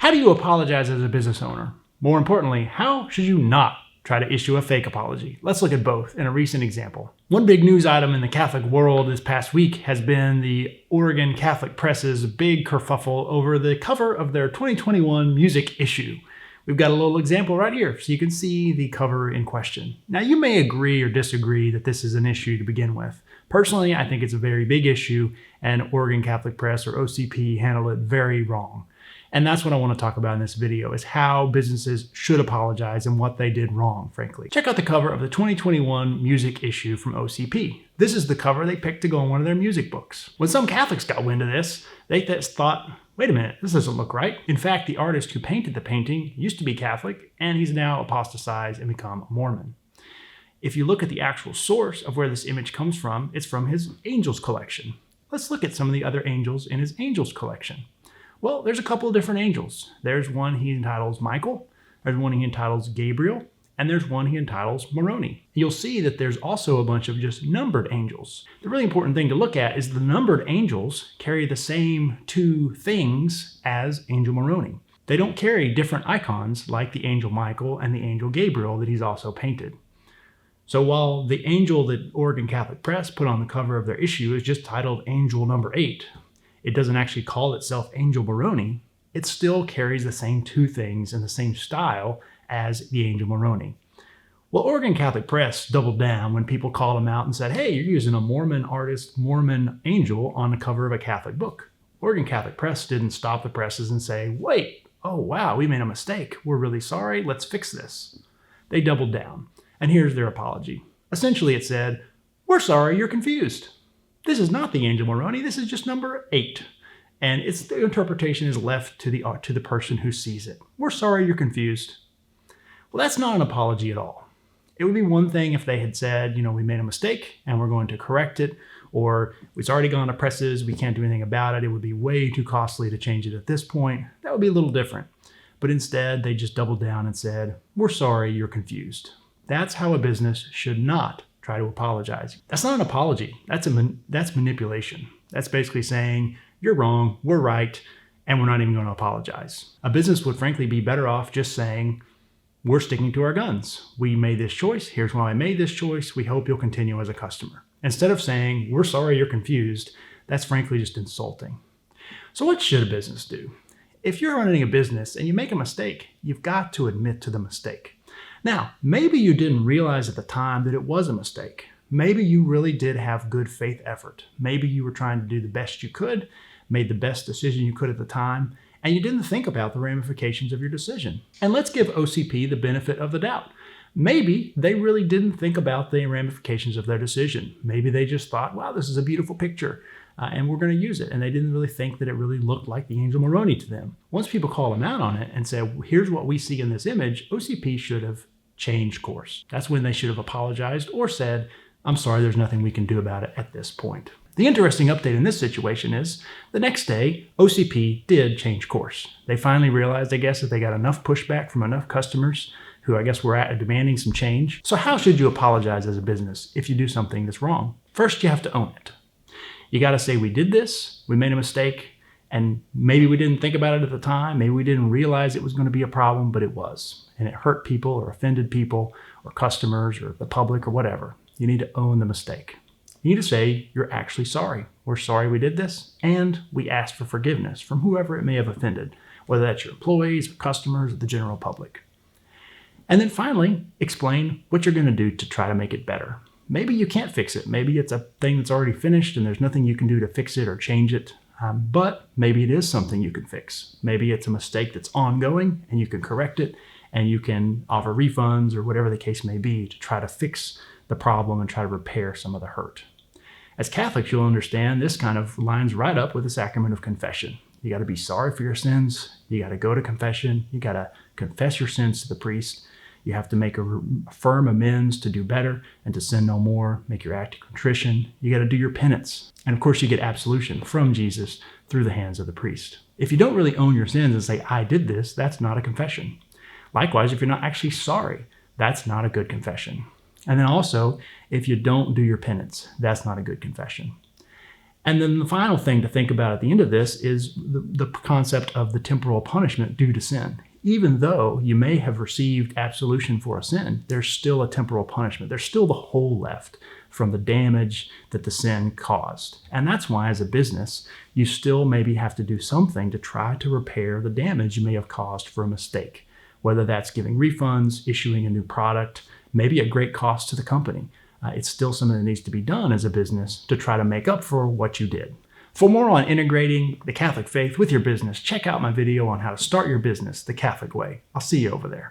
How do you apologize as a business owner? More importantly, how should you not try to issue a fake apology? Let's look at both in a recent example. One big news item in the Catholic world this past week has been the Oregon Catholic Press's big kerfuffle over the cover of their 2021 music issue. We've got a little example right here so you can see the cover in question. Now, you may agree or disagree that this is an issue to begin with. Personally, I think it's a very big issue, and Oregon Catholic Press, or OCP, handled it very wrong. And that's what I want to talk about in this video, is how businesses should apologize and what they did wrong, frankly. Check out the cover of the 2021 music issue from OCP. This is the cover they picked to go in one of their music books. When some Catholics got wind of this, they thought, wait a minute, this doesn't look right. In fact, the artist who painted the painting used to be Catholic, and he's now apostatized and become a Mormon. If you look at the actual source of where this image comes from, it's from his angels collection. Let's look at some of the other angels in his angels collection. Well, there's a couple of different angels. There's one he entitles Michael, there's one he entitles Gabriel, and there's one he entitles Moroni. You'll see that there's also a bunch of just numbered angels. The really important thing to look at is the numbered angels carry the same two things as Angel Moroni. They don't carry different icons like the angel Michael and the angel Gabriel that he's also painted. So while the angel that Oregon Catholic Press put on the cover of their issue is just titled Angel Number 8, it doesn't actually call itself Angel Moroni, it still carries the same two things in the same style as the Angel Moroni. Well, Oregon Catholic Press doubled down when people called them out and said, hey, you're using a Mormon artist, Mormon angel on the cover of a Catholic book. Oregon Catholic Press didn't stop the presses and say, wait, oh wow, we made a mistake. We're really sorry, let's fix this. They doubled down. And here's their apology. Essentially, it said, we're sorry you're confused. This is not the Angel Moroni, this is just number 8. And the interpretation is left to the person who sees it. We're sorry you're confused. Well, that's not an apology at all. It would be one thing if they had said, we made a mistake and we're going to correct it, or it's already gone to presses, we can't do anything about it. It would be way too costly to change it at this point. That would be a little different. But instead, they just doubled down and said, we're sorry you're confused. That's how a business should not try to apologize. That's not an apology. That's manipulation. That's basically saying, you're wrong, we're right, and we're not even going to apologize. A business would frankly be better off just saying, we're sticking to our guns. We made this choice. Here's why I made this choice. We hope you'll continue as a customer. Instead of saying, we're sorry you're confused, that's frankly just insulting. So what should a business do? If you're running a business and you make a mistake, you've got to admit to the mistake. Now, maybe you didn't realize at the time that it was a mistake. Maybe you really did have good faith effort. Maybe you were trying to do the best you could, made the best decision you could at the time, and you didn't think about the ramifications of your decision. And let's give OCP the benefit of the doubt. Maybe they really didn't think about the ramifications of their decision. Maybe they just thought, wow, this is a beautiful picture, and we're going to use it. And they didn't really think that it really looked like the Angel Moroni to them. Once people call them out on it and say, here's what we see in this image, OCP should have changed course. That's when they should have apologized or said, I'm sorry, there's nothing we can do about it at this point. The interesting update in this situation is the next day, OCP did change course. They finally realized, I guess, that they got enough pushback from enough customers who I guess were demanding some change. So how should you apologize as a business if you do something that's wrong? First, you have to own it. You got to say, we did this, we made a mistake, and maybe we didn't think about it at the time. Maybe we didn't realize it was going to be a problem, but it was. And it hurt people or offended people or customers or the public or whatever. You need to own the mistake. You need to say, you're actually sorry. We're sorry we did this, and we ask for forgiveness from whoever it may have offended, whether that's your employees or customers or the general public. And then finally, explain what you're going to do to try to make it better. Maybe you can't fix it. Maybe it's a thing that's already finished and there's nothing you can do to fix it or change it. But maybe it is something you can fix. Maybe it's a mistake that's ongoing and you can correct it and you can offer refunds or whatever the case may be to try to fix the problem and try to repair some of the hurt. As Catholics, you'll understand this kind of lines right up with the sacrament of confession. You got to be sorry for your sins. You got to go to confession. You got to confess your sins to the priest. You have to make a firm amends to do better and to sin no more, make your act of contrition. You got to do your penance. And of course, you get absolution from Jesus through the hands of the priest. If you don't really own your sins and say, I did this, that's not a confession. Likewise, if you're not actually sorry, that's not a good confession. And then also, if you don't do your penance, that's not a good confession. And then the final thing to think about at the end of this is the concept of the temporal punishment due to sin. Even though you may have received absolution for a sin, there's still a temporal punishment. There's still the hole left from the damage that the sin caused. And that's why, as a business, you still maybe have to do something to try to repair the damage you may have caused for a mistake, whether that's giving refunds, issuing a new product, maybe at great cost to the company. It's still something that needs to be done as a business to try to make up for what you did. For more on integrating the Catholic faith with your business, check out my video on how to start your business the Catholic way. I'll see you over there.